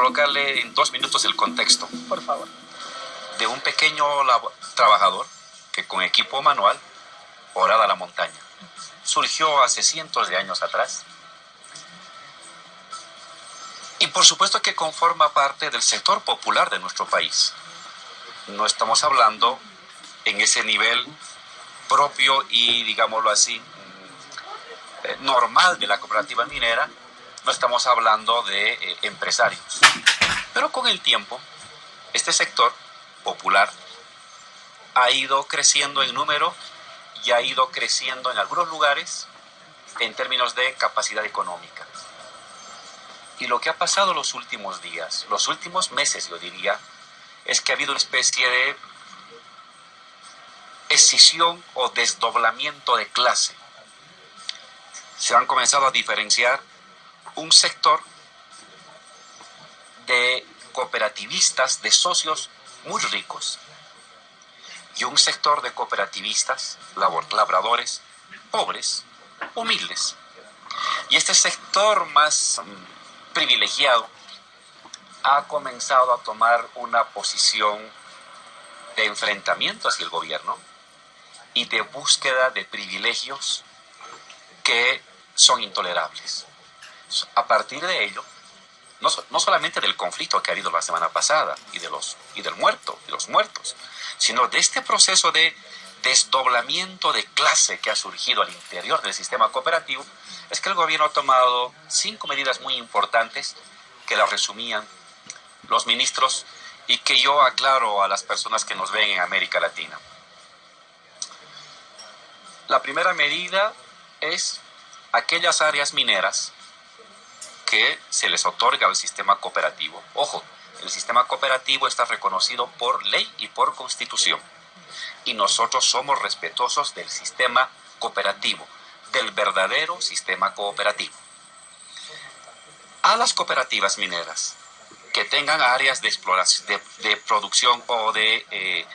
colocarle en 2 minutos el contexto. Por favor. De un pequeño trabajador que con equipo manual horada la montaña. Surgió hace cientos de años atrás. Y por supuesto que conforma parte del sector popular de nuestro país. No estamos hablando en ese nivel propio y, digámoslo así, normal de la cooperativa minera. No estamos hablando de empresarios. Pero con el tiempo, este sector popular ha ido creciendo en número y ha ido creciendo en algunos lugares en términos de capacidad económica. Y lo que ha pasado los últimos días, los últimos meses, yo diría, es que ha habido una especie de escisión o desdoblamiento de clase. Se han comenzado a diferenciar un sector de cooperativistas, de socios muy ricos, y un sector de cooperativistas, labradores, pobres, humildes. Y este sector más privilegiado ha comenzado a tomar una posición de enfrentamiento hacia el gobierno y de búsqueda de privilegios que son intolerables. A partir de ello, no solamente del conflicto que ha habido la semana pasada y de los muertos, sino de este proceso de desdoblamiento de clase que ha surgido al interior del sistema cooperativo, es que el gobierno ha tomado 5 medidas muy importantes que las resumían los ministros y que yo aclaro a las personas que nos ven en América Latina. La primera medida es aquellas áreas mineras que se les otorga al sistema cooperativo. Ojo, el sistema cooperativo está reconocido por ley y por constitución. Y nosotros somos respetuosos del sistema cooperativo, del verdadero sistema cooperativo. A las cooperativas mineras que tengan áreas de exploración, de producción o de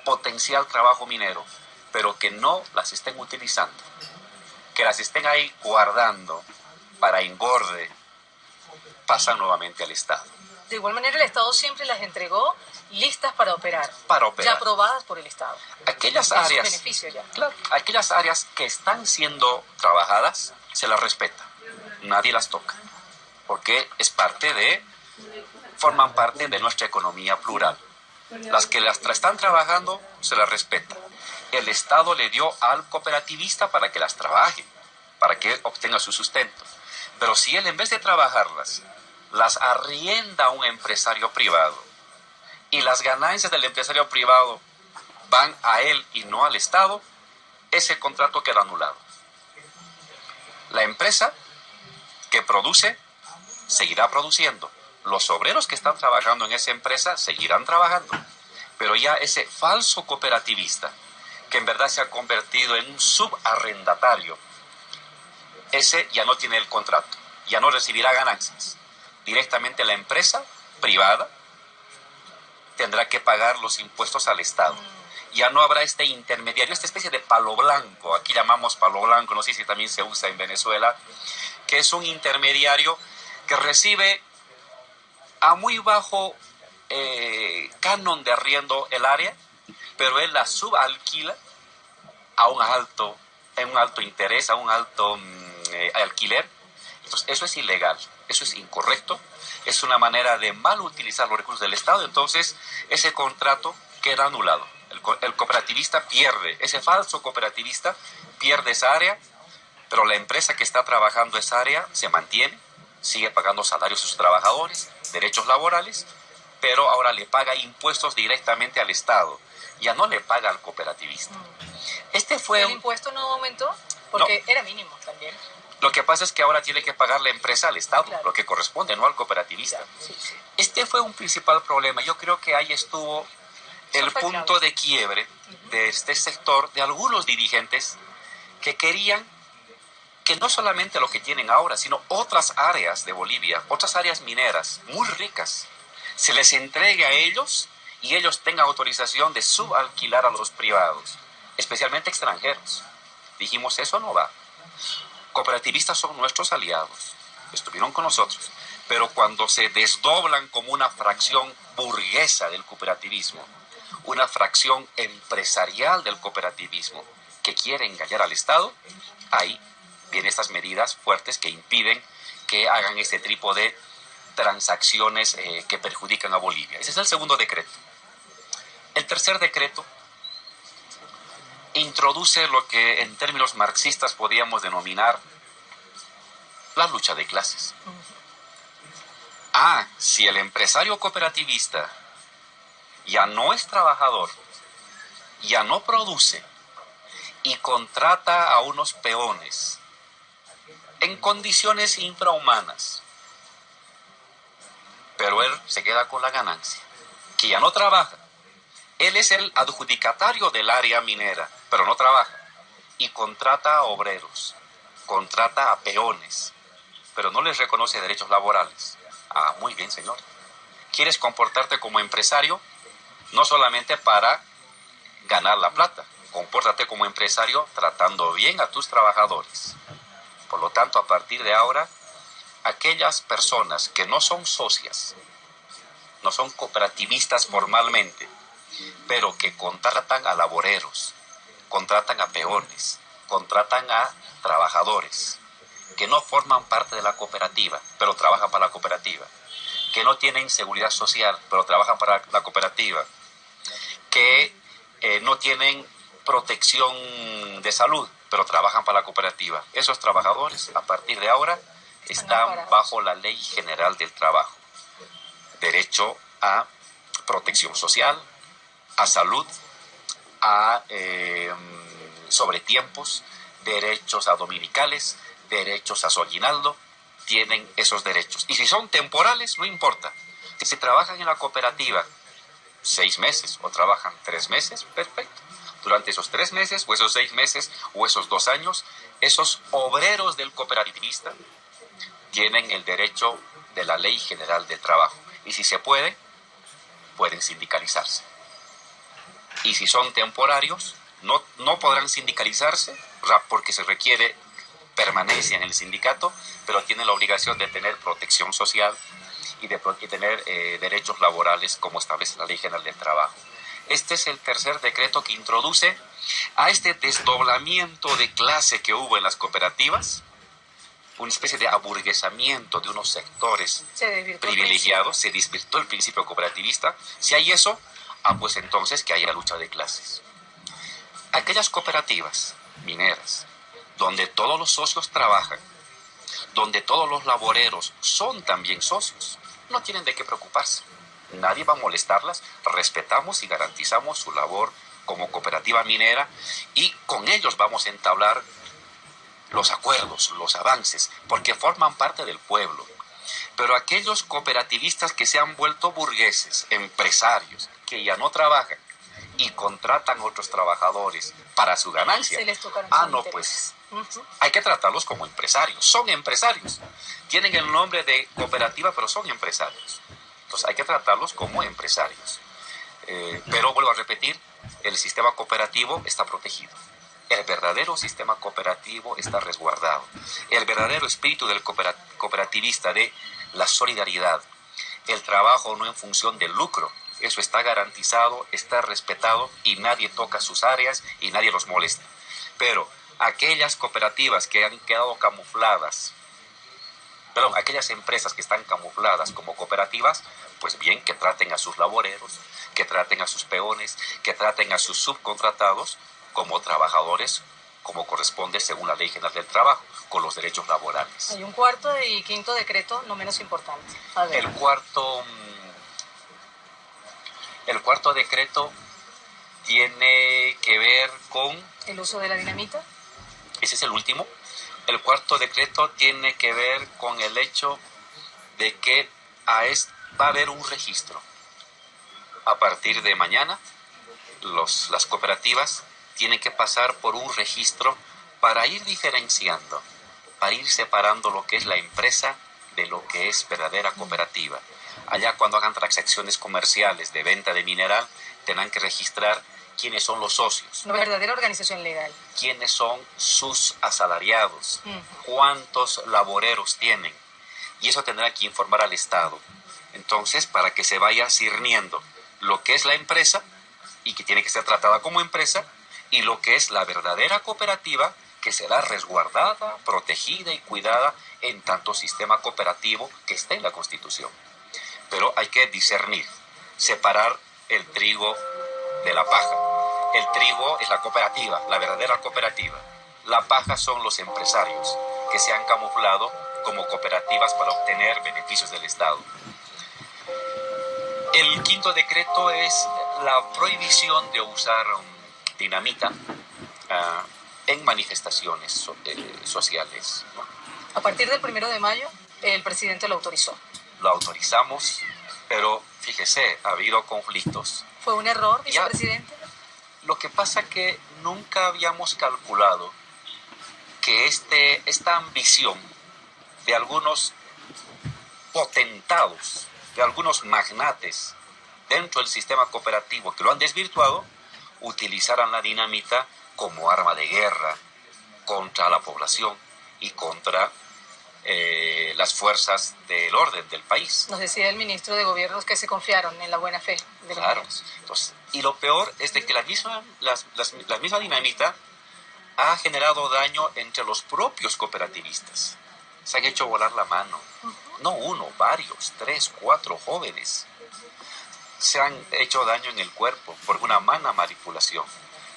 potencial trabajo minero, pero que no las estén utilizando, que las estén ahí guardando para engorde, pasan nuevamente al Estado. De igual manera, el Estado siempre las entregó listas para operar. Ya aprobadas por el Estado. Aquellas áreas, beneficios ya. Claro, aquellas áreas que están siendo trabajadas, se las respeta. Nadie las toca. Porque forman parte de nuestra economía plural. Las que las están trabajando, se las respeta. El Estado le dio al cooperativista para que las trabaje, para que obtenga su sustento. Pero si él, en vez de trabajarlas, las arrienda a un empresario privado y las ganancias del empresario privado van a él y no al Estado, ese contrato queda anulado. La empresa que produce seguirá produciendo. Los obreros que están trabajando en esa empresa seguirán trabajando. Pero ya ese falso cooperativista, que en verdad se ha convertido en un subarrendatario, ese ya no tiene el contrato, ya no recibirá ganancias. Directamente la empresa privada tendrá que pagar los impuestos al Estado. Ya no habrá este intermediario, esta especie de palo blanco, aquí llamamos palo blanco, no sé si también se usa en Venezuela, que es un intermediario que recibe a muy bajo canon de arriendo el área, pero él la subalquila a un alto interés, a un alto alquiler. Entonces, eso es ilegal, eso es incorrecto, es una manera de mal utilizar los recursos del Estado. Entonces ese contrato queda anulado. El cooperativista pierde, ese falso cooperativista pierde esa área, pero la empresa que está trabajando esa área se mantiene, sigue pagando salarios a sus trabajadores, derechos laborales, pero ahora le paga impuestos directamente al Estado, ya no le paga al cooperativista. ¿El impuesto no aumentó? Porque era mínimo también. Lo que pasa es que ahora tiene que pagar la empresa al Estado, claro, lo que corresponde, no al cooperativista. Claro, sí. Este fue un principal problema. Yo creo que ahí estuvo el punto de quiebre de este sector, de algunos dirigentes que querían que no solamente lo que tienen ahora, sino otras áreas de Bolivia, otras áreas mineras muy ricas, se les entregue a ellos y ellos tengan autorización de subalquilar a los privados, especialmente extranjeros. Dijimos, eso no va. Cooperativistas son nuestros aliados, estuvieron con nosotros, Pero cuando se desdoblan como una fracción burguesa del cooperativismo, una fracción empresarial del cooperativismo que quiere engañar al Estado, ahí vienen estas medidas fuertes que impiden que hagan este tipo de transacciones que perjudican a Bolivia. Ese es el segundo decreto. El tercer decreto introduce lo que en términos marxistas podríamos denominar la lucha de clases. Si el empresario cooperativista ya no es trabajador, ya no produce y contrata a unos peones en condiciones infrahumanas, pero él se queda con la ganancia, que ya no trabaja. Él es el adjudicatario del área minera, pero no trabaja, y contrata a obreros, contrata a peones, pero no les reconoce derechos laborales. Muy bien, señor. ¿Quieres comportarte como empresario? No solamente para ganar la plata, compórtate como empresario tratando bien a tus trabajadores. Por lo tanto, a partir de ahora, aquellas personas que no son socias, no son cooperativistas formalmente, pero que contratan a laboreros, contratan a peones, contratan a trabajadores, que no forman parte de la cooperativa, pero trabajan para la cooperativa, que no tienen seguridad social, pero trabajan para la cooperativa, que no tienen protección de salud, pero trabajan para la cooperativa. Esos trabajadores, a partir de ahora, están bajo la Ley General del Trabajo. Derecho a protección social, a salud, a sobretiempos, derechos a dominicales, derechos a su aguinaldo, tienen esos derechos. Y si son temporales, no importa. Si trabajan en la cooperativa 6 meses o trabajan 3 meses, perfecto. Durante esos 3 meses o esos 6 meses o esos 2 años, esos obreros del cooperativista tienen el derecho de la Ley General del Trabajo. Y si se puede, pueden sindicalizarse. Y si son temporarios, no podrán sindicalizarse porque se requiere permanencia en el sindicato, pero tienen la obligación de tener protección social y de tener derechos laborales como establece la Ley General del Trabajo. Este es el tercer decreto que introduce a este desdoblamiento de clase que hubo en las cooperativas, una especie de aburguesamiento de unos sectores privilegiados, se desvirtuó el principio cooperativista. Si hay eso, pues entonces que haya lucha de clases. Aquellas cooperativas mineras, donde todos los socios trabajan, donde todos los laboreros son también socios, no tienen de qué preocuparse. Nadie va a molestarlas, respetamos y garantizamos su labor como cooperativa minera y con ellos vamos a entablar los acuerdos, los avances, porque forman parte del pueblo. Pero aquellos cooperativistas que se han vuelto burgueses, empresarios, que ya no trabajan y contratan a otros trabajadores para su ganancia, pues hay que tratarlos como empresarios. Son empresarios. Tienen el nombre de cooperativa, pero son empresarios. Entonces hay que tratarlos como empresarios. Pero vuelvo a repetir, el sistema cooperativo está protegido. El verdadero sistema cooperativo está resguardado. El verdadero espíritu del cooperativista de la solidaridad, el trabajo no en función del lucro, eso está garantizado, está respetado y nadie toca sus áreas y nadie los molesta. Pero aquellas cooperativas que han quedado camufladas, aquellas empresas que están camufladas como cooperativas, pues bien, que traten a sus laboreros, que traten a sus peones, que traten a sus subcontratados como trabajadores, como corresponde según la Ley General del Trabajo, con los derechos laborales. Hay un cuarto y quinto decreto no menos importante. A ver. El cuarto decreto tiene que ver con... ¿El uso de la dinamita? Ese es el último. El cuarto decreto tiene que ver con el hecho de que va a haber un registro. A partir de mañana, las cooperativas tienen que pasar por un registro para ir diferenciando, para ir separando lo que es la empresa de lo que es verdadera cooperativa. Allá cuando hagan transacciones comerciales de venta de mineral, tendrán que registrar quiénes son los socios. Una verdadera organización legal. Quiénes son sus asalariados, cuántos laboreros tienen, y eso tendrá que informar al Estado. Entonces, para que se vaya discerniendo lo que es la empresa y que tiene que ser tratada como empresa, y lo que es la verdadera cooperativa, que será resguardada, protegida y cuidada en tanto sistema cooperativo que esté en la Constitución. Pero hay que discernir, separar el trigo de la paja. El trigo es la cooperativa, la verdadera cooperativa. La paja son los empresarios que se han camuflado como cooperativas para obtener beneficios del Estado. El quinto decreto es la prohibición de usar dinamita en manifestaciones sociales, ¿no? A partir del 1 de mayo, el presidente lo autorizó. Lo autorizamos, pero fíjese, ha habido conflictos. ¿Fue un error, vicepresidente? Lo que pasa es que nunca habíamos calculado que esta ambición de algunos potentados, de algunos magnates dentro del sistema cooperativo que lo han desvirtuado, utilizaran la dinamita como arma de guerra contra la población y contra las fuerzas del orden del país. Nos decía el ministro de Gobierno que se confiaron en la buena fe de los gobiernos. Entonces, y lo peor es de que la misma dinamita ha generado daño entre los propios cooperativistas. Se han hecho volar la mano. No uno, varios, 3, 4 jóvenes. Se han hecho daño en el cuerpo por una mala manipulación.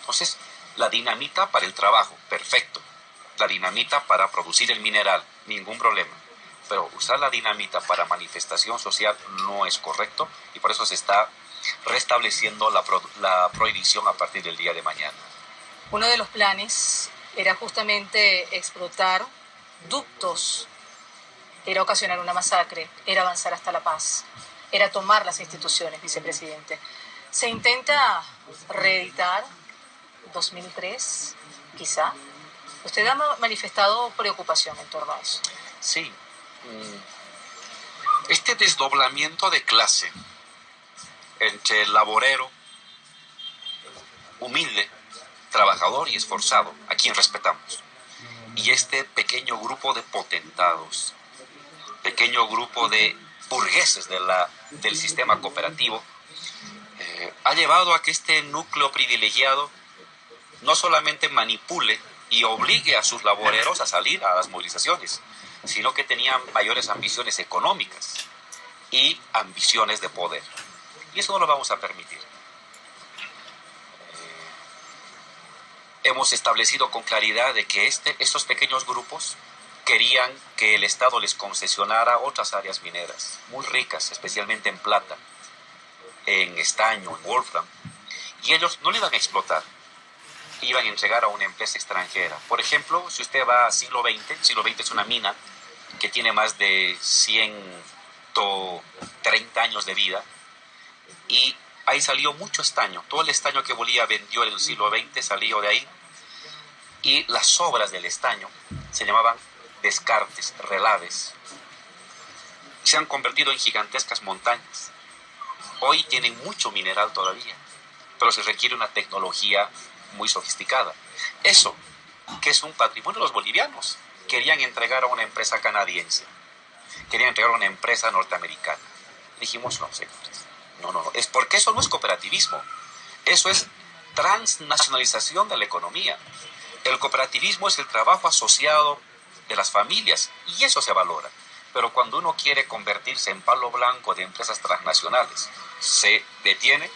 Entonces, la dinamita para el trabajo, perfecto. La dinamita para producir el mineral, ningún problema. Pero usar la dinamita para manifestación social no es correcto y por eso se está restableciendo la prohibición a partir del día de mañana. Uno de los planes era justamente explotar ductos, era ocasionar una masacre, era avanzar hasta la paz, era tomar las instituciones, vicepresidente. Se intenta reeditar 2003, quizá. Usted ha manifestado preocupación en torno a eso. Sí. Este desdoblamiento de clase entre el laborero, humilde, trabajador y esforzado, a quien respetamos, y este pequeño grupo de potentados, pequeño grupo de burgueses del sistema cooperativo, ha llevado a que este núcleo privilegiado no solamente manipule y obligue a sus laboreros a salir a las movilizaciones, sino que tenían mayores ambiciones económicas y ambiciones de poder. Y eso no lo vamos a permitir. Hemos establecido con claridad de que estos pequeños grupos querían que el Estado les concesionara otras áreas mineras, muy ricas, especialmente en plata, en estaño, en wolfram, y ellos no le iban a explotar, iban a entregar a una empresa extranjera. Por ejemplo, si usted va al siglo XX, el siglo XX es una mina que tiene más de 130 años de vida, y ahí salió mucho estaño. Todo el estaño que Bolivia vendió en el siglo XX salió de ahí, y las sobras del estaño se llamaban descartes, relaves. Se han convertido en gigantescas montañas. Hoy tienen mucho mineral todavía, pero se requiere una tecnología muy sofisticada. Eso, que es un patrimonio de los bolivianos, querían entregar a una empresa canadiense, querían entregar a una empresa norteamericana. Dijimos, no, señores, no, es porque eso no es cooperativismo, eso es transnacionalización de la economía. El cooperativismo es el trabajo asociado de las familias y eso se valora. Pero cuando uno quiere convertirse en palo blanco de empresas transnacionales, se detiene,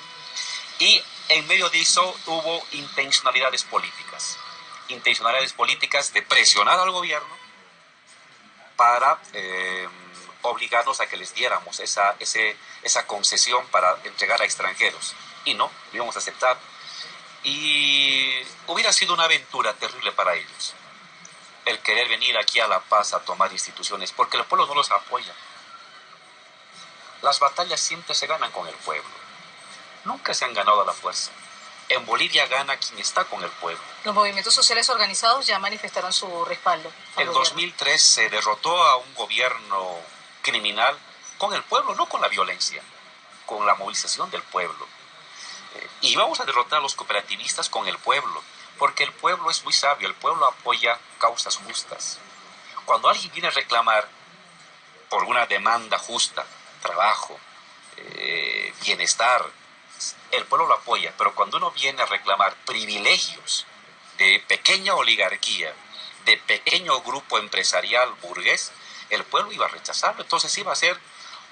y en medio de eso hubo intencionalidades políticas de presionar al gobierno para obligarnos a que les diéramos esa concesión para entregar a extranjeros. Y no, lo íbamos a aceptar. Y hubiera sido una aventura terrible para ellos el querer venir aquí a La Paz a tomar instituciones, porque el pueblo no los apoya. Las batallas siempre se ganan con el pueblo, nunca se han ganado a la fuerza. En Bolivia gana quien está con el pueblo. Los movimientos sociales organizados ya manifestaron su respaldo. En 2003 se derrotó a un gobierno criminal con el pueblo, no con la violencia, con la movilización del pueblo. Y vamos a derrotar a los cooperativistas con el pueblo, porque el pueblo es muy sabio, el pueblo apoya causas justas. Cuando alguien viene a reclamar por una demanda justa, trabajo, bienestar, el pueblo lo apoya. Pero cuando uno viene a reclamar privilegios de pequeña oligarquía, de pequeño grupo empresarial burgués, el pueblo iba a rechazarlo. Entonces iba a ser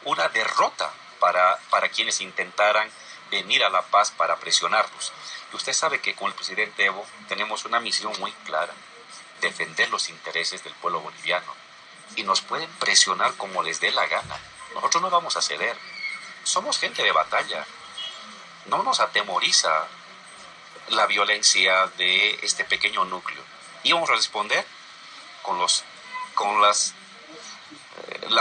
una derrota para quienes intentaran venir a La Paz para presionarlos. Y usted sabe que con el presidente Evo tenemos una misión muy clara: defender los intereses del pueblo boliviano. Y nos pueden presionar como les dé la gana. Nosotros no vamos a ceder. Somos gente de batalla. No nos atemoriza la violencia de este pequeño núcleo. Y vamos a responder con las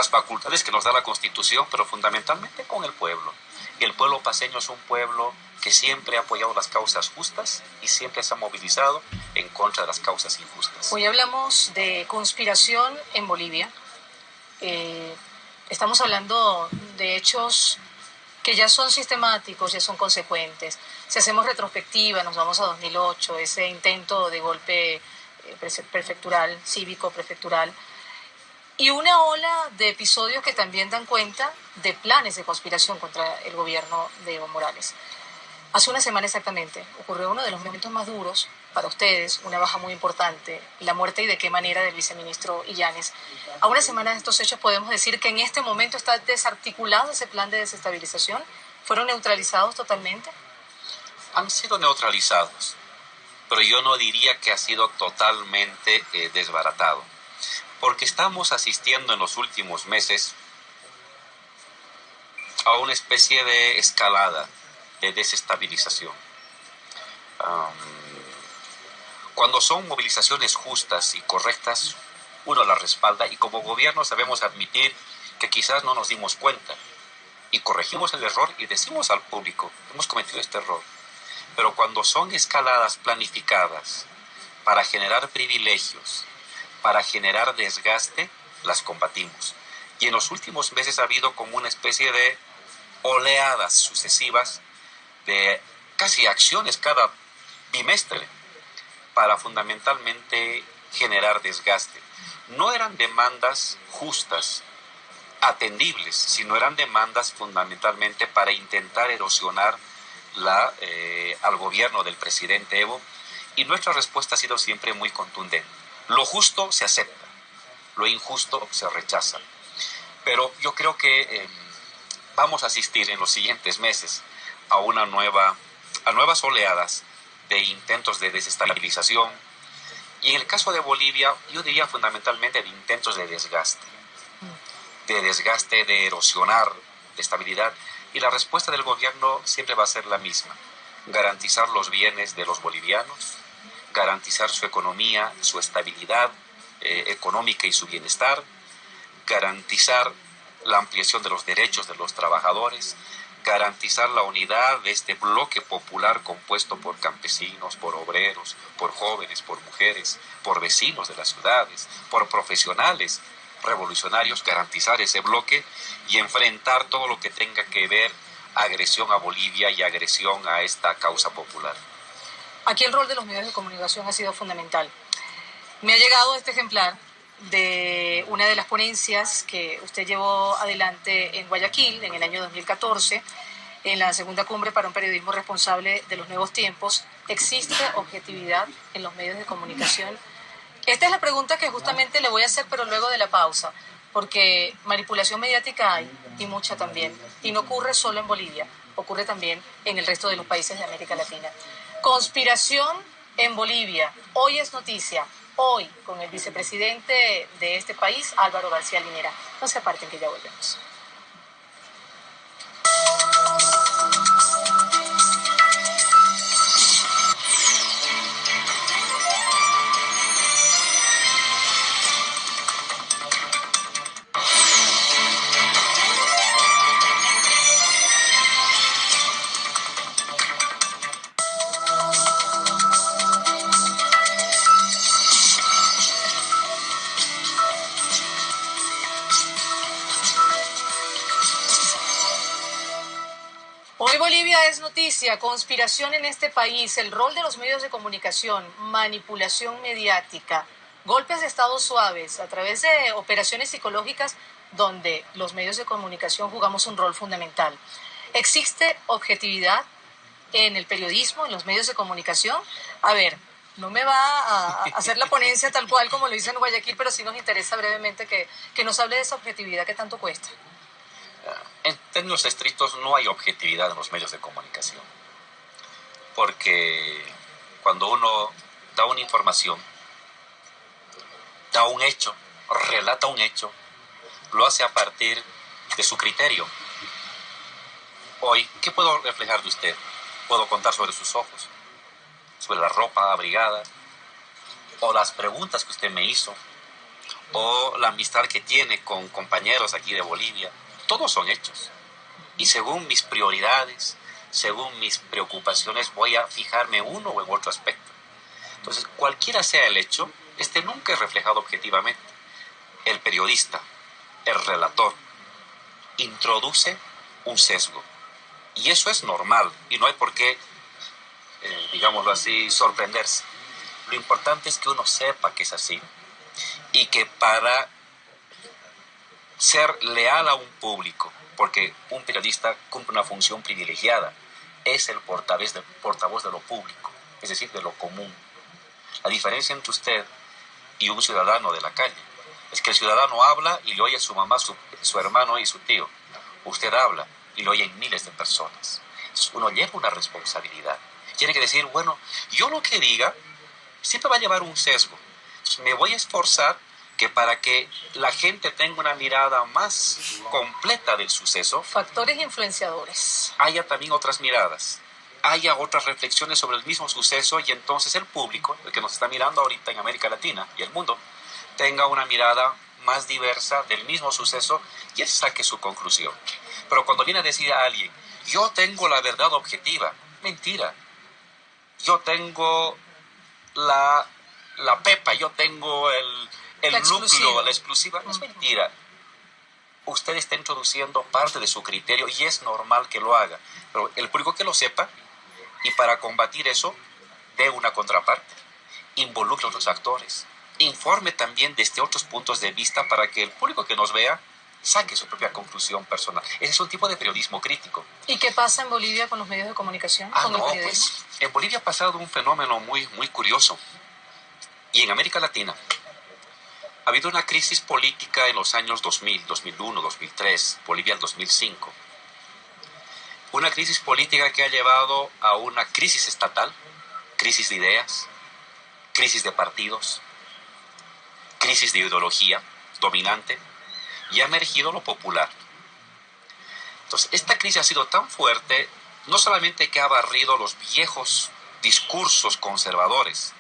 facultades que nos da la Constitución, pero fundamentalmente con el pueblo. Y el pueblo paceño es un pueblo que siempre ha apoyado las causas justas y siempre se ha movilizado en contra de las causas injustas. Hoy hablamos de conspiración en Bolivia. Estamos hablando de hechos que ya son sistemáticos, ya son consecuentes. Si hacemos retrospectiva, nos vamos a 2008, ese intento de golpe prefectural, cívico prefectural, y una ola de episodios que también dan cuenta de planes de conspiración contra el gobierno de Evo Morales. Hace una semana exactamente ocurrió uno de los momentos más duros para ustedes, una baja muy importante, la muerte y de qué manera del viceministro Illanes. A una semana de estos hechos podemos decir que en este momento está desarticulado ese plan de desestabilización. ¿Fueron neutralizados totalmente? Han sido neutralizados, pero yo no diría que ha sido totalmente desbaratado, porque estamos asistiendo en los últimos meses a una especie de escalada de desestabilización. Cuando son movilizaciones justas y correctas, uno las respalda, y como gobierno sabemos admitir que quizás no nos dimos cuenta y corregimos el error y decimos al público: hemos cometido este error. Pero cuando son escaladas planificadas para generar privilegios, para generar desgaste, las combatimos. Y en los últimos meses ha habido como una especie de oleadas sucesivas de casi acciones cada bimestre para fundamentalmente generar desgaste. No eran demandas justas, atendibles, sino eran demandas fundamentalmente para intentar erosionar al gobierno del presidente Evo, y nuestra respuesta ha sido siempre muy contundente. Lo justo se acepta, lo injusto se rechaza. Pero yo creo que vamos a asistir en los siguientes meses a nuevas oleadas de intentos de desestabilización, y en el caso de Bolivia yo diría fundamentalmente de intentos de desgaste, de erosionar, de estabilidad. Y la respuesta del gobierno siempre va a ser la misma: garantizar los bienes de los bolivianos, garantizar su economía, su estabilidad económica y su bienestar, garantizar la ampliación de los derechos de los trabajadores, garantizar la unidad de este bloque popular compuesto por campesinos, por obreros, por jóvenes, por mujeres, por vecinos de las ciudades, por profesionales revolucionarios, garantizar ese bloque y enfrentar todo lo que tenga que ver agresión a Bolivia y agresión a esta causa popular. Aquí el rol de los medios de comunicación ha sido fundamental. Me ha llegado este ejemplar de una de las ponencias que usted llevó adelante en Guayaquil en el año 2014, en la segunda cumbre para un periodismo responsable de los nuevos tiempos. ¿Existe objetividad en los medios de comunicación? Esta es la pregunta que justamente le voy a hacer, pero luego de la pausa, porque manipulación mediática hay, y mucha también, y no ocurre solo en Bolivia, ocurre también en el resto de los países de América Latina. Conspiración en Bolivia, hoy es noticia, hoy con el vicepresidente de este país, Álvaro García Linera. No se aparten, que ya volvemos. Hoy Bolivia es noticia, conspiración en este país, el rol de los medios de comunicación, manipulación mediática, golpes de estado suaves a través de operaciones psicológicas donde los medios de comunicación jugamos un rol fundamental. ¿Existe objetividad en el periodismo, en los medios de comunicación? A ver, no me va a hacer la ponencia tal cual como lo hizo en Guayaquil, pero sí nos interesa brevemente que nos hable de esa objetividad que tanto cuesta. En términos estrictos no hay objetividad en los medios de comunicación, porque cuando uno da una información, da un hecho, relata un hecho, lo hace a partir de su criterio. Hoy, ¿qué puedo reflejar de usted? Puedo contar sobre sus ojos, sobre la ropa abrigada, o las preguntas que usted me hizo, o la amistad que tiene con compañeros aquí de Bolivia. Todos son hechos. Y según mis prioridades, según mis preocupaciones, voy a fijarme en uno o en otro aspecto. Entonces, cualquiera sea el hecho, nunca es reflejado objetivamente. El periodista, el relator, introduce un sesgo. Y eso es normal, y no hay por qué, digámoslo así, sorprenderse. Lo importante es que uno sepa que es así, y que para ser leal a un público, porque un periodista cumple una función privilegiada, es el portavoz de lo público, es decir, de lo común. La diferencia entre usted y un ciudadano de la calle es que el ciudadano habla y le oye a su mamá, su hermano y su tío. Usted habla y lo oyen miles de personas. Entonces, uno lleva una responsabilidad. Tiene que decir, bueno, yo lo que diga siempre va a llevar un sesgo. Entonces, me voy a esforzar que para que la gente tenga una mirada más completa del suceso, factores influenciadores, haya también otras miradas, haya otras reflexiones sobre el mismo suceso, y entonces el público, el que nos está mirando ahorita en América Latina y el mundo, tenga una mirada más diversa del mismo suceso y él saque su conclusión. Pero cuando viene a decir a alguien, yo tengo la verdad objetiva, mentira. Yo tengo la pepa, yo tengo el núcleo, la exclusiva, es mentira. Usted está introduciendo parte de su criterio y es normal que lo haga, pero el público que lo sepa, y para combatir eso, dé una contraparte, involucre a otros actores, informe también desde otros puntos de vista para que el público que nos vea saque su propia conclusión personal. Ese es un tipo de periodismo crítico. ¿Y qué pasa en Bolivia con los medios de comunicación? Pues en Bolivia ha pasado un fenómeno muy, muy curioso, y en América Latina ha habido una crisis política en los años 2000, 2001, 2003, Bolivia en 2005. Una crisis política que ha llevado a una crisis estatal, crisis de ideas, crisis de partidos, crisis de ideología dominante, y ha emergido lo popular. Entonces, esta crisis ha sido tan fuerte, no solamente que ha barrido los viejos discursos conservadores,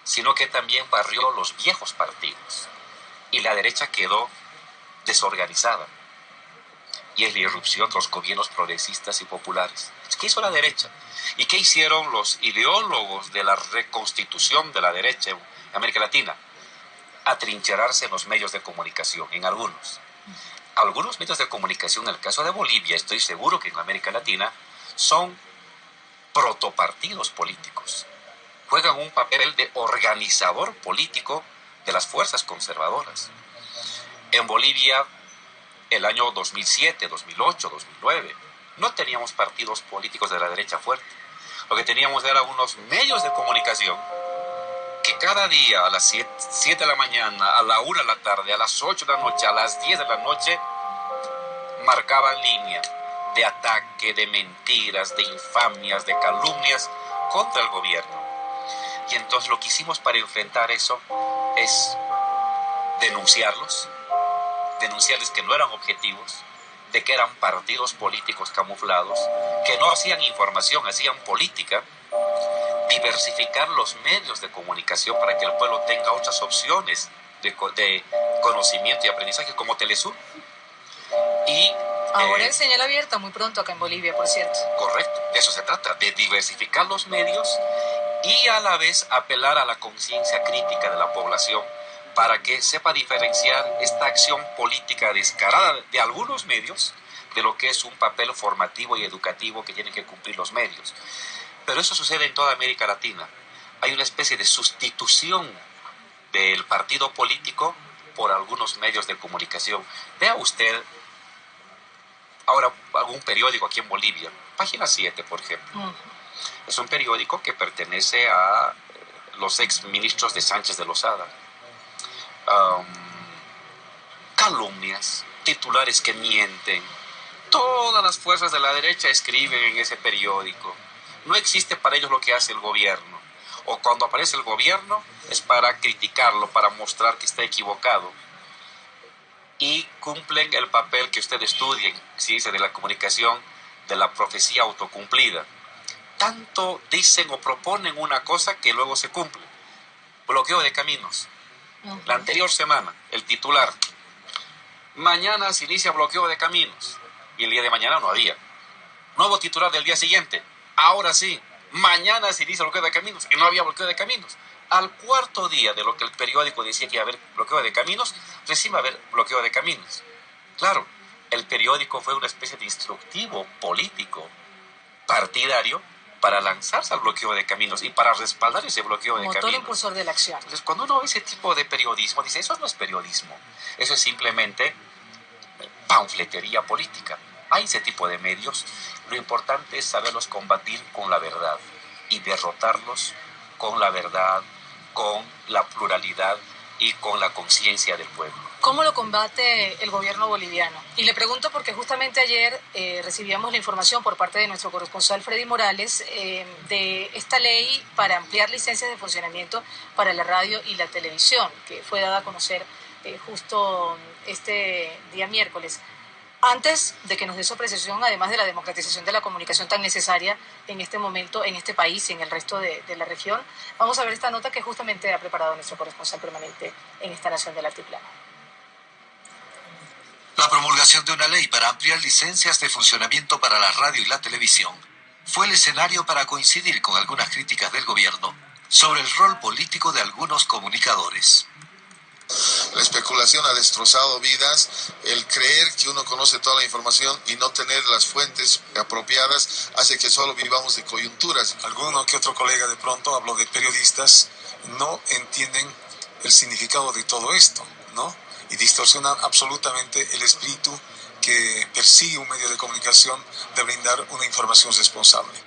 sino que también barrió los viejos partidos. Y la derecha quedó desorganizada. Y es la irrupción de los gobiernos progresistas y populares. ¿Qué hizo la derecha? ¿Y qué hicieron los ideólogos de la reconstitución de la derecha en América Latina? Atrincherarse en los medios de comunicación, en algunos. Algunos medios de comunicación, en el caso de Bolivia, estoy seguro que en América Latina, son protopartidos políticos. Juegan un papel de organizador político de las fuerzas conservadoras. En Bolivia, el año 2007, 2008, 2009, no teníamos partidos políticos de la derecha fuerte. Lo que teníamos eran unos medios de comunicación que cada día a las 7 de la mañana, a la 1 de la tarde, a las 8 de la noche, a las 10 de la noche, marcaban línea de ataque, de mentiras, de infamias, de calumnias contra el gobierno. Y entonces lo que hicimos para enfrentar eso es denunciarles que no eran objetivos, de que eran partidos políticos camuflados, que no hacían información, hacían política, diversificar los medios de comunicación para que el pueblo tenga otras opciones de conocimiento y aprendizaje, como Telesur. Y ahora en señal abierta muy pronto acá en Bolivia, por cierto. Correcto, de eso se trata, de diversificar los medios y a la vez apelar a la conciencia crítica de la población para que sepa diferenciar esta acción política descarada de algunos medios de lo que es un papel formativo y educativo que tienen que cumplir los medios. Pero eso sucede en toda América Latina. Hay una especie de sustitución del partido político por algunos medios de comunicación. Vea usted ahora algún periódico aquí en Bolivia, Página 7, por ejemplo. Es un periódico que pertenece a los ex ministros de Sánchez de Lozada. Calumnias, titulares que mienten. Todas las fuerzas de la derecha escriben en ese periódico. No existe para ellos lo que hace el gobierno. O cuando aparece el gobierno es para criticarlo, para mostrar que está equivocado. Y cumplen el papel que ustedes estudien, ciencia de la comunicación, de la profecía autocumplida. Tanto dicen o proponen una cosa que luego se cumple. Bloqueo de caminos. La anterior semana, el titular: mañana se inicia bloqueo de caminos. Y el día de mañana no había. Nuevo titular del día siguiente: ahora sí, mañana se inicia bloqueo de caminos. Y no había bloqueo de caminos. Al cuarto día de lo que el periódico decía que iba a haber bloqueo de caminos, recién va a haber bloqueo de caminos. Claro, el periódico fue una especie de instructivo político, partidario, para lanzarse al bloqueo de caminos y para respaldar ese bloqueo de caminos. Motor impulsor de la acción. Entonces, cuando uno ve ese tipo de periodismo, dice, eso no es periodismo, eso es simplemente panfletería política. Hay ese tipo de medios. Lo importante es saberlos combatir con la verdad y derrotarlos con la verdad, con la pluralidad y con la conciencia del pueblo. ¿Cómo lo combate el gobierno boliviano? Y le pregunto porque justamente ayer recibíamos la información por parte de nuestro corresponsal Freddy Morales de esta ley para ampliar licencias de funcionamiento para la radio y la televisión, que fue dada a conocer justo este día miércoles. Antes de que nos dé su apreciación, además de la democratización de la comunicación tan necesaria en este momento, en este país y en el resto de la región, vamos a ver esta nota que justamente ha preparado nuestro corresponsal permanente en esta nación del altiplano. La promulgación de una ley para ampliar licencias de funcionamiento para la radio y la televisión fue el escenario para coincidir con algunas críticas del gobierno sobre el rol político de algunos comunicadores. La especulación ha destrozado vidas, el creer que uno conoce toda la información y no tener las fuentes apropiadas hace que solo vivamos de coyunturas. Alguno que otro colega de pronto habló de periodistas, no entienden el significado de todo esto, ¿no? Y distorsionan absolutamente el espíritu que persigue un medio de comunicación de brindar una información responsable.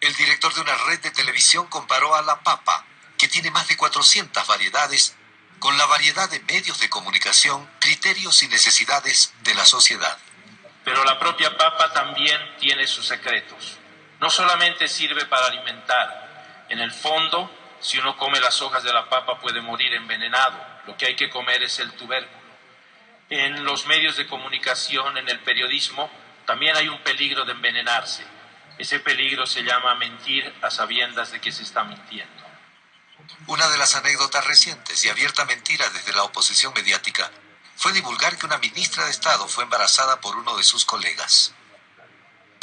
El director de una red de televisión comparó a la papa, que tiene más de 400 variedades, con la variedad de medios de comunicación, criterios y necesidades de la sociedad. Pero la propia papa también tiene sus secretos. No solamente sirve para alimentar. En el fondo, si uno come las hojas de la papa puede morir envenenado. Lo que hay que comer es el tubérculo. En los medios de comunicación, en el periodismo, también hay un peligro de envenenarse. Ese peligro se llama mentir a sabiendas de que se está mintiendo. Una de las anécdotas recientes y abierta mentira desde la oposición mediática fue divulgar que una ministra de Estado fue embarazada por uno de sus colegas.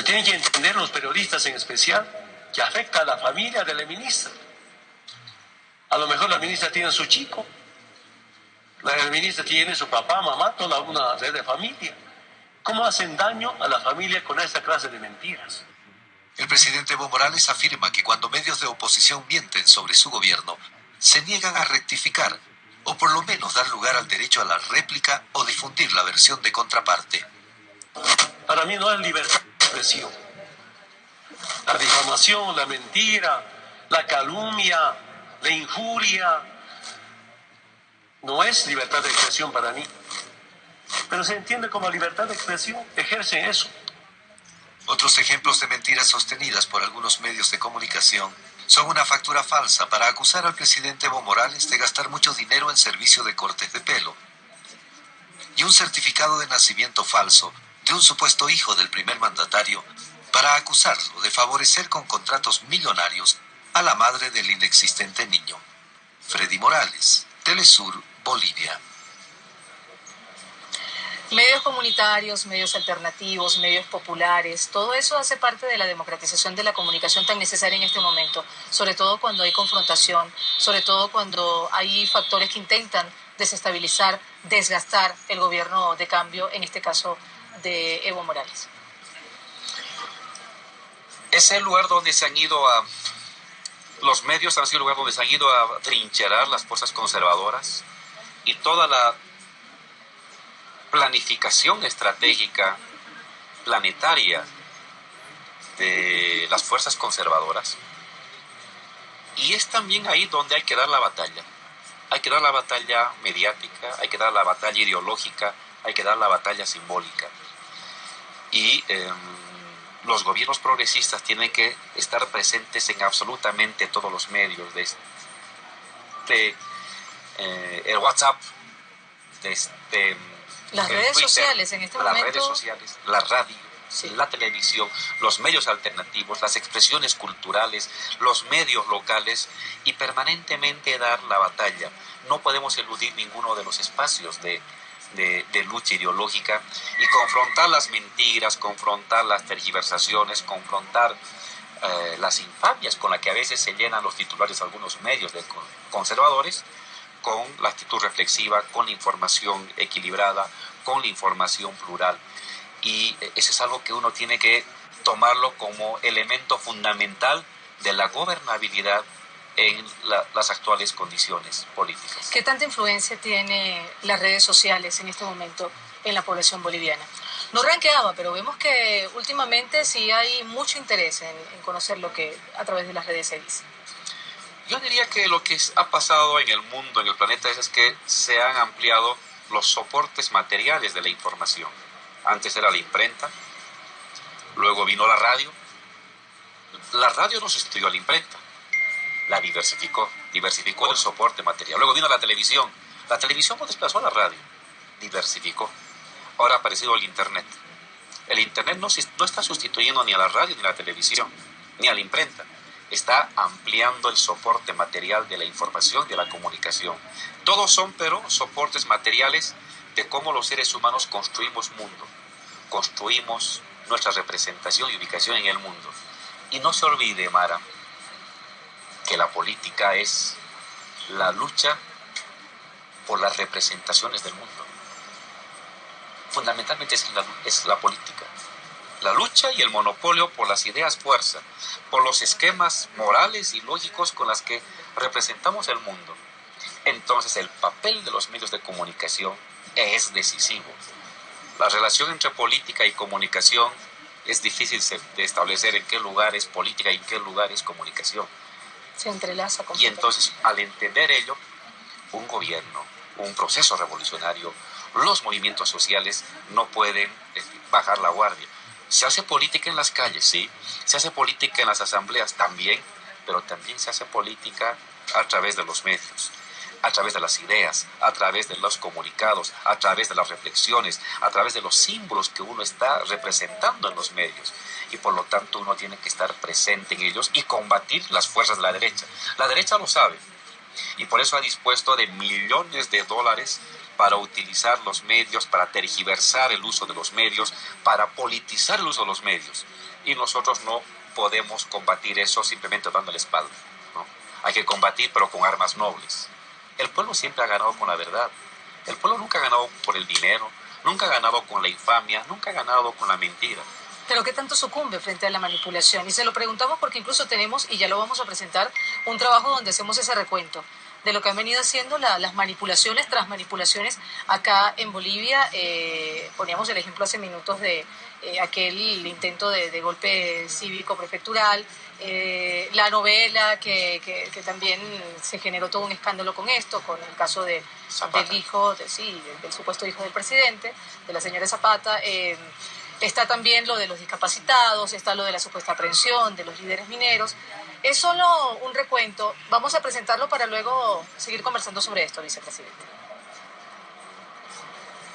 Tienen que entender los periodistas en especial que afecta a la familia de la ministra. A lo mejor la ministra tiene su chico, la ministra tiene su papá, mamá, toda una red de familia. ¿Cómo hacen daño a la familia con esta clase de mentiras? El presidente Evo Morales afirma que cuando medios de oposición mienten sobre su gobierno, se niegan a rectificar o por lo menos dar lugar al derecho a la réplica o difundir la versión de contraparte. Para mí no es libertad de expresión. La difamación, la mentira, la calumnia, la injuria, no es libertad de expresión para mí. Pero se entiende como libertad de expresión, ejercen eso. Otros ejemplos de mentiras sostenidas por algunos medios de comunicación son una factura falsa para acusar al presidente Evo Morales de gastar mucho dinero en servicio de cortes de pelo, y un certificado de nacimiento falso de un supuesto hijo del primer mandatario para acusarlo de favorecer con contratos millonarios a la madre del inexistente niño. Freddy Morales, Telesur, Bolivia. Medios comunitarios, medios alternativos, medios populares, todo eso hace parte de la democratización de la comunicación tan necesaria en este momento, sobre todo cuando hay confrontación, sobre todo cuando hay factores que intentan desestabilizar, desgastar el gobierno de cambio, en este caso de Evo Morales. Es el lugar donde se han ido a... Los medios han sido el lugar donde se han ido a trincherar las fuerzas conservadoras y toda la planificación estratégica planetaria de las fuerzas conservadoras, y es también ahí donde hay que dar la batalla. Hay que dar la batalla mediática, hay que dar la batalla ideológica, hay que dar la batalla simbólica. Y los gobiernos progresistas tienen que estar presentes en absolutamente todos los medios, el WhatsApp, las el redes Twitter, sociales en este momento. las redes sociales, la radio, sí, la televisión, los medios alternativos, las expresiones culturales, los medios locales, y permanentemente dar la batalla. No podemos eludir ninguno de los espacios de lucha ideológica y confrontar las mentiras, confrontar las tergiversaciones, confrontar las infamias con las que a veces se llenan los titulares de algunos medios de conservadores, con la actitud reflexiva, con la información equilibrada, con la información plural. Y eso es algo que uno tiene que tomarlo como elemento fundamental de la gobernabilidad en las actuales condiciones políticas. ¿Qué tanta influencia tiene las redes sociales en este momento en la población boliviana? No ranqueaba, pero vemos que últimamente sí hay mucho interés en conocer lo que a través de las redes se dice. Yo diría que lo que ha pasado en el mundo, en el planeta, es que se han ampliado los soportes materiales de la información. Antes era la imprenta, luego vino la radio. La radio no sustituyó a la imprenta, la diversificó el soporte material. Luego vino la televisión no desplazó a la radio, diversificó. Ahora ha aparecido el Internet. El Internet no está sustituyendo ni a la radio, ni a la televisión, ni a la imprenta. Está ampliando el soporte material de la información y de la comunicación. Todos son, pero, soportes materiales de cómo los seres humanos construimos mundo, construimos nuestra representación y ubicación en el mundo. Y no se olvide, Mara, que la política es la lucha por las representaciones del mundo. Fundamentalmente es la política. La lucha y el monopolio por las ideas fuerza, por los esquemas morales y lógicos con las que representamos el mundo. Entonces el papel de los medios de comunicación es decisivo. La relación entre política y comunicación es difícil de establecer en qué lugar es política y en qué lugar es comunicación. Se entrelaza con. Y entonces, al entender ello, un gobierno, un proceso revolucionario, los movimientos sociales no pueden bajar la guardia. Se hace política en las calles, sí, se hace política en las asambleas también, pero también se hace política a través de los medios, a través de las ideas, a través de los comunicados, a través de las reflexiones, a través de los símbolos que uno está representando en los medios. Y por lo tanto uno tiene que estar presente en ellos y combatir las fuerzas de la derecha. La derecha lo sabe y por eso ha dispuesto de millones de dólares para utilizar los medios, para tergiversar el uso de los medios, para politizar el uso de los medios. Y nosotros no podemos combatir eso simplemente dando la espalda, ¿no? Hay que combatir, pero con armas nobles. El pueblo siempre ha ganado con la verdad. El pueblo nunca ha ganado por el dinero, nunca ha ganado con la infamia, nunca ha ganado con la mentira. Pero ¿qué tanto sucumbe frente a la manipulación? Y se lo preguntamos porque incluso tenemos, y ya lo vamos a presentar, un trabajo donde hacemos ese recuento de lo que han venido haciendo las manipulaciones tras manipulaciones acá en Bolivia. Poníamos el ejemplo hace minutos de aquel intento de golpe cívico prefectural, la novela que también se generó todo un escándalo con esto, con el caso del hijo, del supuesto hijo del presidente, de la señora Zapata. Está también lo de los discapacitados, está lo de la supuesta aprehensión de los líderes mineros. Es solo un recuento. Vamos a presentarlo para luego seguir conversando sobre esto, vicepresidente.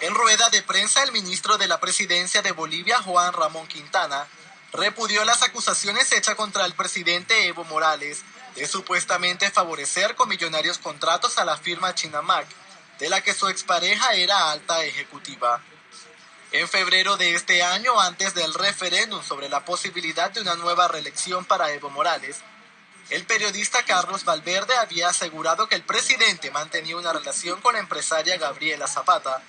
En rueda de prensa, el ministro de la Presidencia de Bolivia, Juan Ramón Quintana, repudió las acusaciones hechas contra el presidente Evo Morales de supuestamente favorecer con millonarios contratos a la firma Chinamac, de la que su expareja era alta ejecutiva. En febrero de este año, antes del referéndum sobre la posibilidad de una nueva reelección para Evo Morales, el periodista Carlos Valverde había asegurado que el presidente mantenía una relación con la empresaria Gabriela Zapata,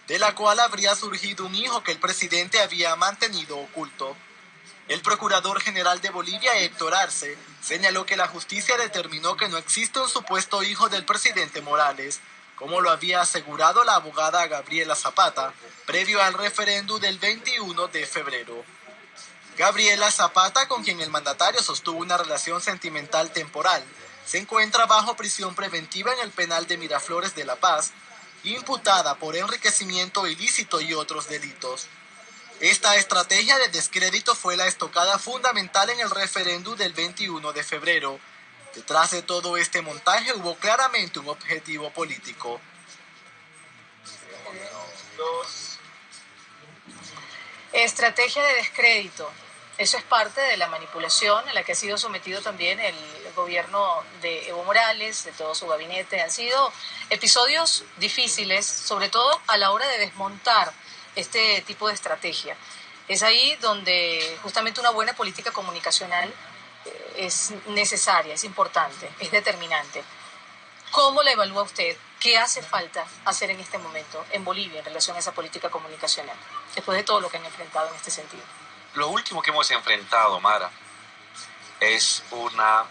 de la cual habría surgido un hijo que el presidente había mantenido oculto. El procurador general de Bolivia, Héctor Arce, señaló que la justicia determinó que no existe un supuesto hijo del presidente Morales, como lo había asegurado la abogada Gabriela Zapata, previo al referéndum del 21 de febrero. Gabriela Zapata, con quien el mandatario sostuvo una relación sentimental temporal, se encuentra bajo prisión preventiva en el penal de Miraflores de La Paz, imputada por enriquecimiento ilícito y otros delitos. Esta estrategia de descrédito fue la estocada fundamental en el referéndum del 21 de febrero. Detrás de todo este montaje hubo claramente un objetivo político. Estrategia de descrédito. Eso es parte de la manipulación a la que ha sido sometido también el gobierno de Evo Morales, de todo su gabinete. Han sido episodios difíciles, sobre todo a la hora de desmontar este tipo de estrategia. Es ahí donde justamente una buena política comunicacional es necesaria, es importante, es determinante. ¿Cómo la evalúa usted? ¿Qué hace falta hacer en este momento en Bolivia en relación a esa política comunicacional, después de todo lo que han enfrentado en este sentido? Lo último que hemos enfrentado, Mara, es una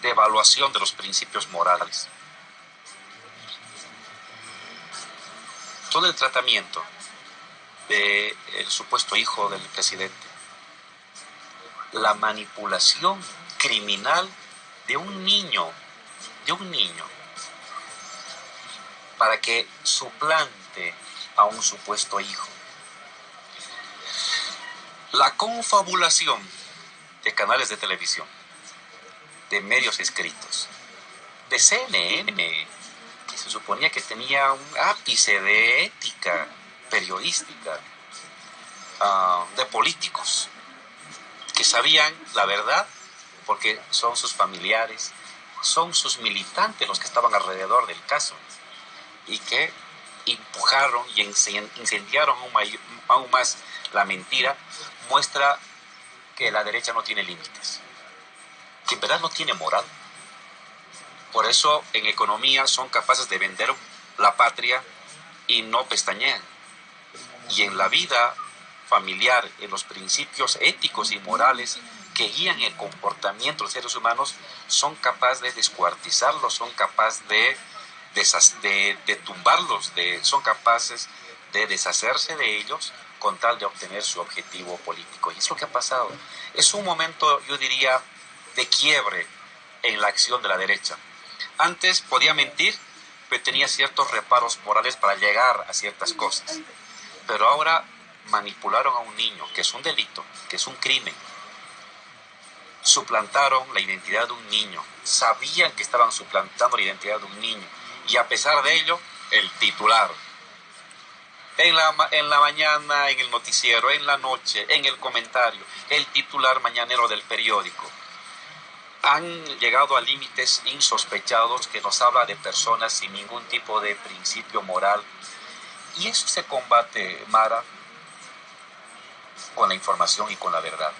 devaluación de los principios morales. Todo el tratamiento del supuesto hijo del presidente, la manipulación criminal de un niño, para que suplante a un supuesto hijo. La confabulación de canales de televisión, de medios escritos, de CNN, que se suponía que tenía un ápice de ética periodística, de políticos que sabían la verdad porque son sus familiares, son sus militantes los que estaban alrededor del caso y que empujaron y incendiaron aún más la mentira. Muestra que la derecha no tiene límites, que en verdad no tiene moral. Por eso en economía son capaces de vender la patria y no pestañean. Y en la vida familiar, en los principios éticos y morales que guían el comportamiento de los seres humanos, son capaces de descuartizarlos, son capaces de tumbarlos, son capaces de deshacerse de ellos con tal de obtener su objetivo político. Y es lo que ha pasado. Es un momento, yo diría, de quiebre en la acción de la derecha. Antes podía mentir, pero tenía ciertos reparos morales para llegar a ciertas cosas. Pero ahora manipularon a un niño, que es un delito, que es un crimen. Suplantaron la identidad de un niño. Sabían que estaban suplantando la identidad de un niño. Y a pesar de ello, el titular. En la mañana, en el noticiero, en la noche, en el comentario, el titular mañanero del periódico. Han llegado a límites insospechados que nos habla de personas sin ningún tipo de principio moral. Y eso se combate, Mara, con la información y con la verdad.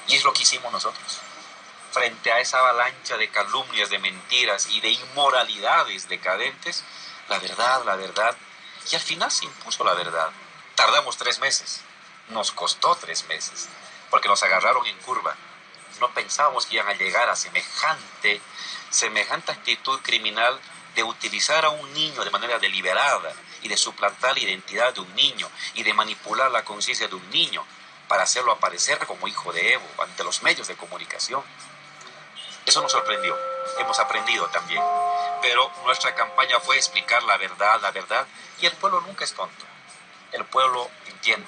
Y es lo que hicimos nosotros. Frente a esa avalancha de calumnias, de mentiras y de inmoralidades decadentes, la verdad, y al final se impuso la verdad. Tardamos 3 meses, nos costó 3 meses, porque nos agarraron en curva. No pensábamos que iban a llegar a semejante actitud criminal de utilizar a un niño de manera deliberada y de suplantar la identidad de un niño y de manipular la conciencia de un niño para hacerlo aparecer como hijo de Evo ante los medios de comunicación. Eso nos sorprendió, hemos aprendido también. Pero nuestra campaña fue explicar la verdad, y el pueblo nunca es tonto. El pueblo entiende.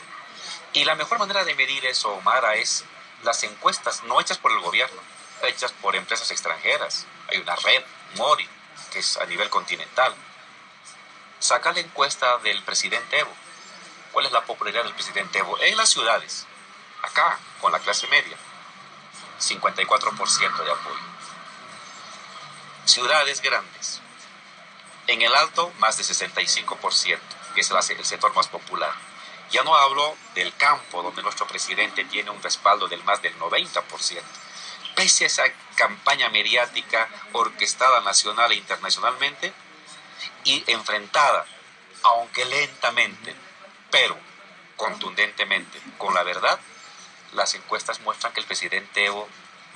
Y la mejor manera de medir eso, Mara, es las encuestas no hechas por el gobierno, hechas por empresas extranjeras. Hay una red, Mori, que es a nivel continental. Saca la encuesta del presidente Evo. ¿Cuál es la popularidad del presidente Evo? En las ciudades, acá, con la clase media, 54% de apoyo. Ciudades grandes, en el alto, más de 65%, que es el sector más popular. Ya no hablo del campo, donde nuestro presidente tiene un respaldo del más del 90%. Pese a esa campaña mediática orquestada nacional e internacionalmente y enfrentada, aunque lentamente, pero contundentemente, con la verdad, las encuestas muestran que el presidente Evo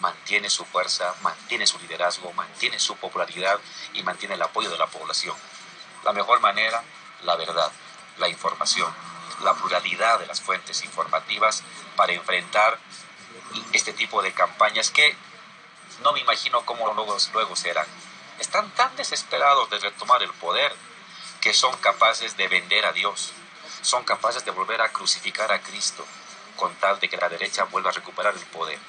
mantiene su fuerza, mantiene su liderazgo, mantiene su popularidad y mantiene el apoyo de la población. La mejor manera, la verdad, la información, la pluralidad de las fuentes informativas para enfrentar este tipo de campañas que no me imagino cómo luego serán. Están tan desesperados de retomar el poder que son capaces de vender a Dios, son capaces de volver a crucificar a Cristo con tal de que la derecha vuelva a recuperar el poder.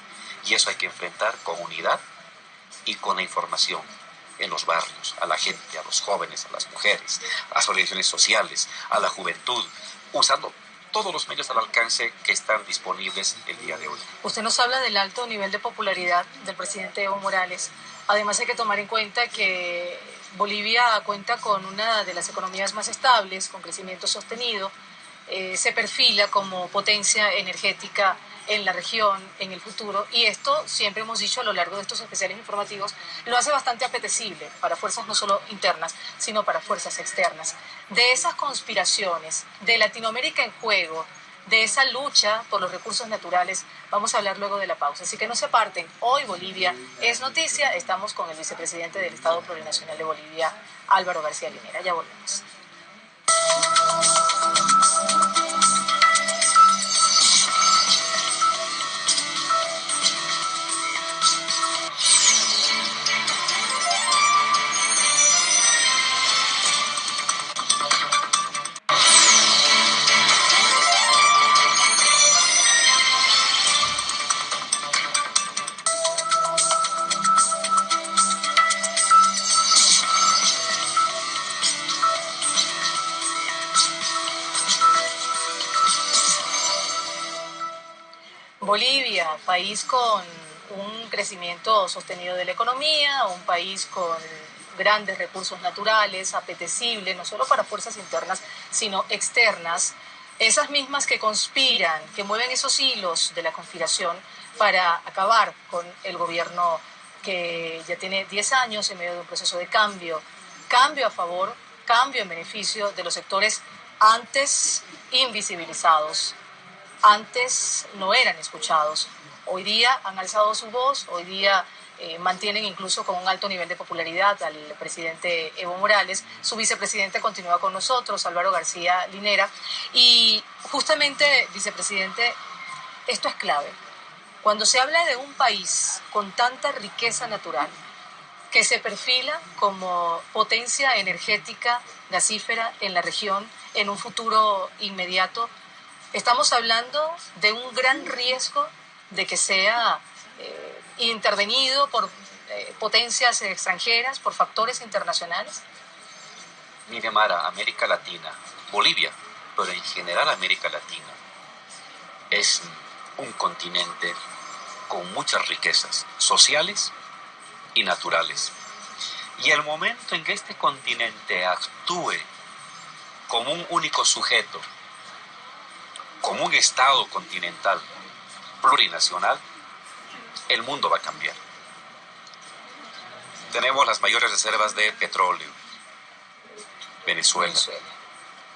Y eso hay que enfrentar con unidad y con la información en los barrios, a la gente, a los jóvenes, a las mujeres, a las organizaciones sociales, a la juventud, usando todos los medios al alcance que están disponibles el día de hoy. Usted nos habla del alto nivel de popularidad del presidente Evo Morales. Además hay que tomar en cuenta que Bolivia cuenta con una de las economías más estables, con crecimiento sostenido, se perfila como potencia energética en la región, en el futuro, y esto siempre hemos dicho a lo largo de estos especiales informativos, lo hace bastante apetecible para fuerzas no solo internas, sino para fuerzas externas. De esas conspiraciones, de Latinoamérica en juego, de esa lucha por los recursos naturales, vamos a hablar luego de la pausa. Así que no se aparten, hoy Bolivia es noticia, estamos con el vicepresidente del Estado Plurinacional de Bolivia, Álvaro García Linera. Ya volvemos. Bolivia, país con un crecimiento sostenido de la economía, un país con grandes recursos naturales, apetecible, no solo para fuerzas internas, sino externas, esas mismas que conspiran, que mueven esos hilos de la conspiración para acabar con el gobierno que ya tiene 10 años en medio de un proceso de cambio a favor, cambio en beneficio de los sectores antes invisibilizados, antes no eran escuchados. Hoy día han alzado su voz, hoy día mantienen incluso con un alto nivel de popularidad al presidente Evo Morales. Su vicepresidente continúa con nosotros, Álvaro García Linera. Y justamente, vicepresidente, esto es clave. Cuando se habla de un país con tanta riqueza natural, que se perfila como potencia energética gasífera en la región en un futuro inmediato, estamos hablando de un gran riesgo de que sea intervenido por potencias extranjeras, por factores internacionales. Mire, Mara, América Latina, Bolivia, pero en general América Latina, es un continente con muchas riquezas sociales y naturales. Y el momento en que este continente actúe como un único sujeto, como un Estado continental plurinacional, el mundo va a cambiar. Tenemos las mayores reservas de petróleo, Venezuela,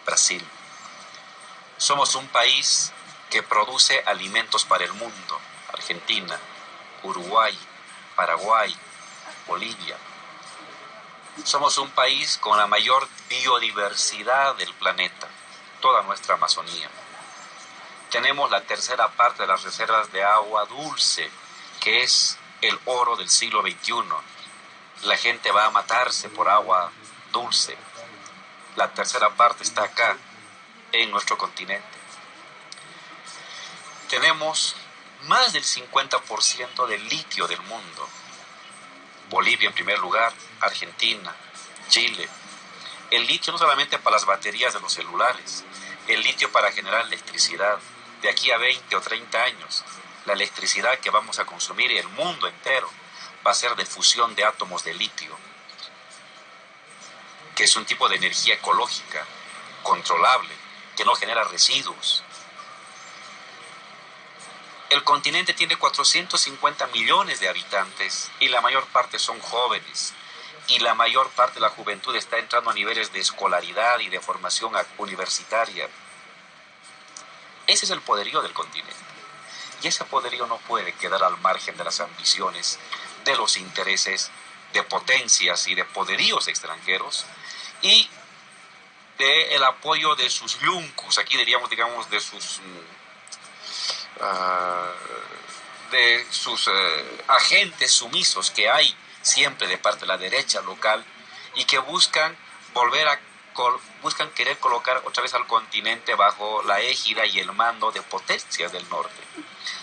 Brasil. Somos un país que produce alimentos para el mundo, Argentina, Uruguay, Paraguay, Bolivia. Somos un país con la mayor biodiversidad del planeta, toda nuestra Amazonía. Tenemos la tercera parte de las reservas de agua dulce, que es el oro del siglo XXI. La gente va a matarse por agua dulce. La tercera parte está acá, en nuestro continente. Tenemos más del 50% del litio del mundo. Bolivia en primer lugar, Argentina, Chile. El litio no solamente para las baterías de los celulares, el litio para generar electricidad. De aquí a 20 o 30 años, la electricidad que vamos a consumir y el mundo entero va a ser de fusión de átomos de litio, que es un tipo de energía ecológica, controlable, que no genera residuos. El continente tiene 450 millones de habitantes y la mayor parte son jóvenes. Y la mayor parte de la juventud está entrando a niveles de escolaridad y de formación universitaria. Ese es el poderío del continente. Y ese poderío no puede quedar al margen de las ambiciones, de los intereses, de potencias y de poderíos extranjeros y del apoyo de sus yuncus, aquí diríamos, digamos, de sus agentes sumisos que hay siempre de parte de la derecha local y que buscan querer colocar otra vez al continente bajo la égida y el mando de potencias del norte.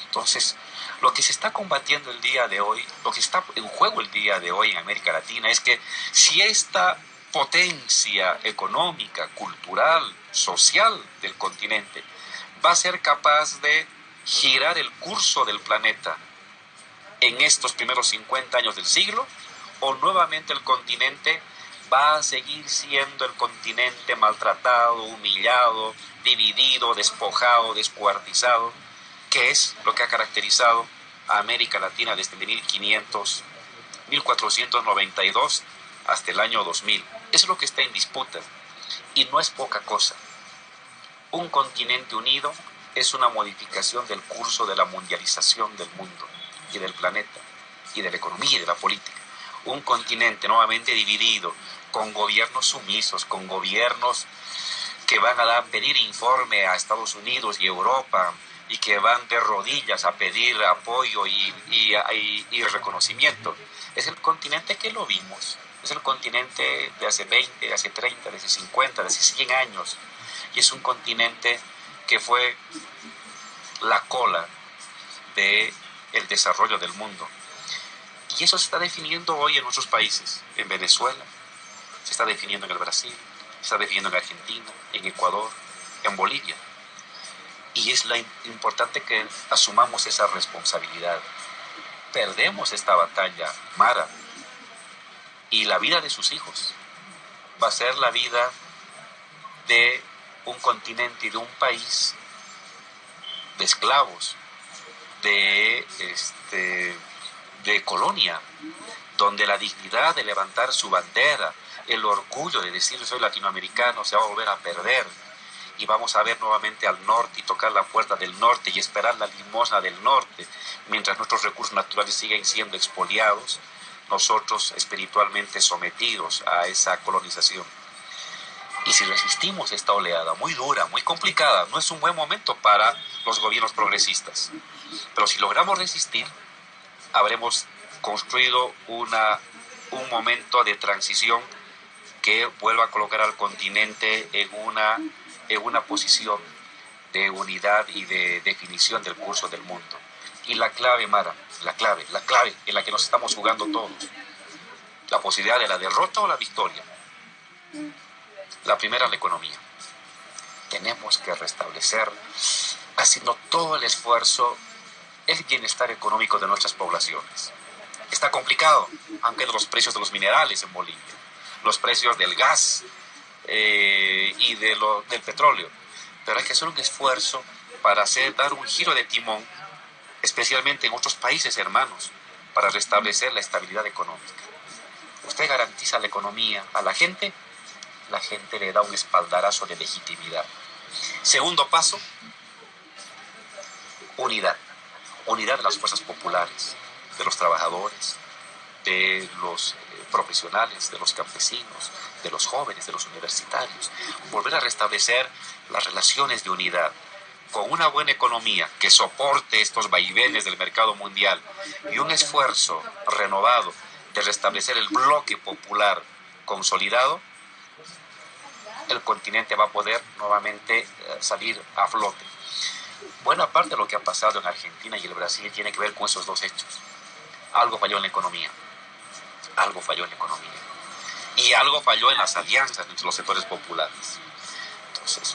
Entonces, lo que se está combatiendo el día de hoy, lo que está en juego el día de hoy en América Latina es que si esta potencia económica, cultural, social del continente va a ser capaz de girar el curso del planeta en estos primeros 50 años del siglo, o nuevamente el continente va a seguir siendo el continente maltratado, humillado, dividido, despojado, descuartizado, que es lo que ha caracterizado a América Latina desde 1492 hasta el año 2000. Eso es lo que está en disputa y no es poca cosa. Un continente unido es una modificación del curso de la mundialización del mundo y del planeta y de la economía y de la política. Un continente nuevamente dividido, con gobiernos sumisos, con gobiernos que van a pedir informe a Estados Unidos y Europa y que van de rodillas a pedir apoyo y reconocimiento. Es el continente que lo vimos, es el continente de hace 20, de hace 30, de hace 50, de hace 100 años, y es un continente que fue la cola del desarrollo del mundo. Y eso se está definiendo hoy en nuestros países, en Venezuela, se está definiendo en el Brasil, se está definiendo en Argentina, en Ecuador, en Bolivia. Y es importante que asumamos esa responsabilidad. Perdemos esta batalla, Mara, y la vida de sus hijos va a ser la vida de un continente y de un país de esclavos, de colonia, donde la dignidad de levantar su bandera, el orgullo de decir soy latinoamericano se va a volver a perder, y vamos a ver nuevamente al norte y tocar la puerta del norte y esperar la limosna del norte, mientras nuestros recursos naturales siguen siendo expoliados, nosotros espiritualmente sometidos a esa colonización. Y si resistimos esta oleada muy dura, muy complicada, no es un buen momento para los gobiernos progresistas, pero si logramos resistir, habremos construido un momento de transición que vuelva a colocar al continente en una posición de unidad y de definición del curso del mundo. Y la clave, Mara, la clave en la que nos estamos jugando todos, la posibilidad de la derrota o la victoria. La primera, la economía. Tenemos que restablecer, haciendo todo el esfuerzo, el bienestar económico de nuestras poblaciones. Está complicado, aunque los precios de los minerales en Bolivia, los precios del gas y del petróleo, pero hay que hacer un esfuerzo para dar un giro de timón, especialmente en otros países hermanos, para restablecer la estabilidad económica. Usted garantiza la economía a la gente le da un espaldarazo de legitimidad. Segundo paso, unidad de las fuerzas populares, de los trabajadores, de los profesionales, de los campesinos, de los jóvenes, de los universitarios. Volver a restablecer las relaciones de unidad con una buena economía que soporte estos vaivenes del mercado mundial y un esfuerzo renovado de restablecer el bloque popular consolidado, el continente va a poder nuevamente salir a flote. Buena parte de lo que ha pasado en Argentina y el Brasil tiene que ver con esos dos hechos. Algo falló en la economía. Y algo falló en las alianzas entre los sectores populares. Entonces,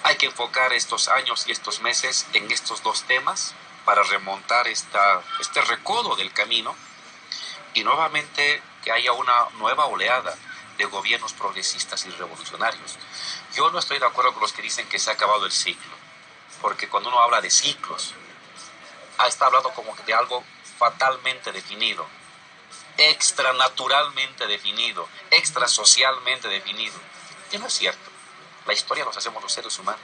hay que enfocar estos años y estos meses en estos dos temas para remontar este recodo del camino y nuevamente que haya una nueva oleada de gobiernos progresistas y revolucionarios. Yo no estoy de acuerdo con los que dicen que se ha acabado el ciclo, porque cuando uno habla de ciclos, está hablando como de algo fatalmente definido, extranaturalmente definido, extrasocialmente definido. Y no es cierto. La historia nos hacemos los seres humanos.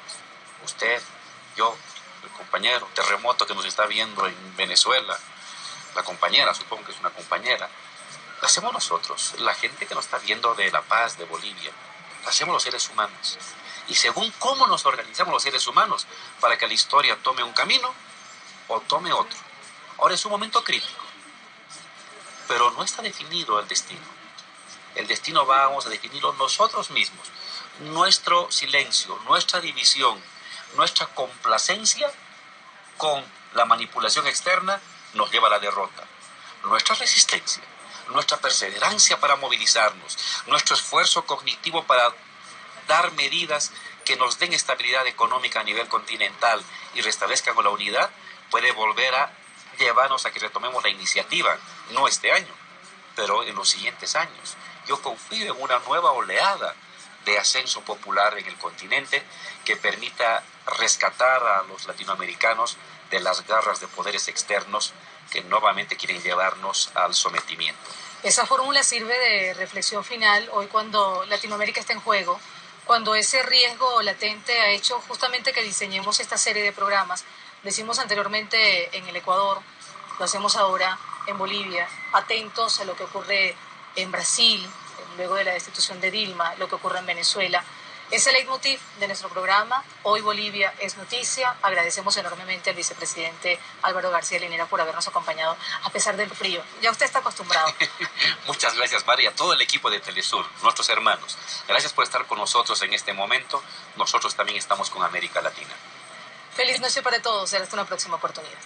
Usted, yo, el compañero, Terremoto que nos está viendo en Venezuela, la compañera, supongo que es una compañera, la hacemos nosotros, la gente que nos está viendo de La Paz, de Bolivia, la hacemos los seres humanos. Y según cómo nos organizamos los seres humanos, para que la historia tome un camino o tome otro. Ahora es un momento crítico, pero no está definido el destino. El destino vamos a definirlo nosotros mismos. Nuestro silencio, nuestra división, nuestra complacencia con la manipulación externa nos lleva a la derrota. Nuestra resistencia, nuestra perseverancia para movilizarnos, nuestro esfuerzo cognitivo para dar medidas que nos den estabilidad económica a nivel continental y restablezcan la unidad, puede volver a llevarnos a que retomemos la iniciativa, no este año, pero en los siguientes años. Yo confío en una nueva oleada de ascenso popular en el continente que permita rescatar a los latinoamericanos de las garras de poderes externos que nuevamente quieren llevarnos al sometimiento. Esa fórmula sirve de reflexión final hoy cuando Latinoamérica está en juego, cuando ese riesgo latente ha hecho justamente que diseñemos esta serie de programas. Lo hicimos anteriormente en el Ecuador, lo hacemos ahora en Bolivia, atentos a lo que ocurre en Brasil, luego de la destitución de Dilma, lo que ocurre en Venezuela. Es el leitmotiv de nuestro programa. Hoy Bolivia es noticia. Agradecemos enormemente al vicepresidente Álvaro García Linera por habernos acompañado a pesar del frío. Ya usted está acostumbrado. Muchas gracias, María, a todo el equipo de Telesur, nuestros hermanos. Gracias por estar con nosotros en este momento. Nosotros también estamos con América Latina. Feliz noche para todos. Será hasta una próxima oportunidad.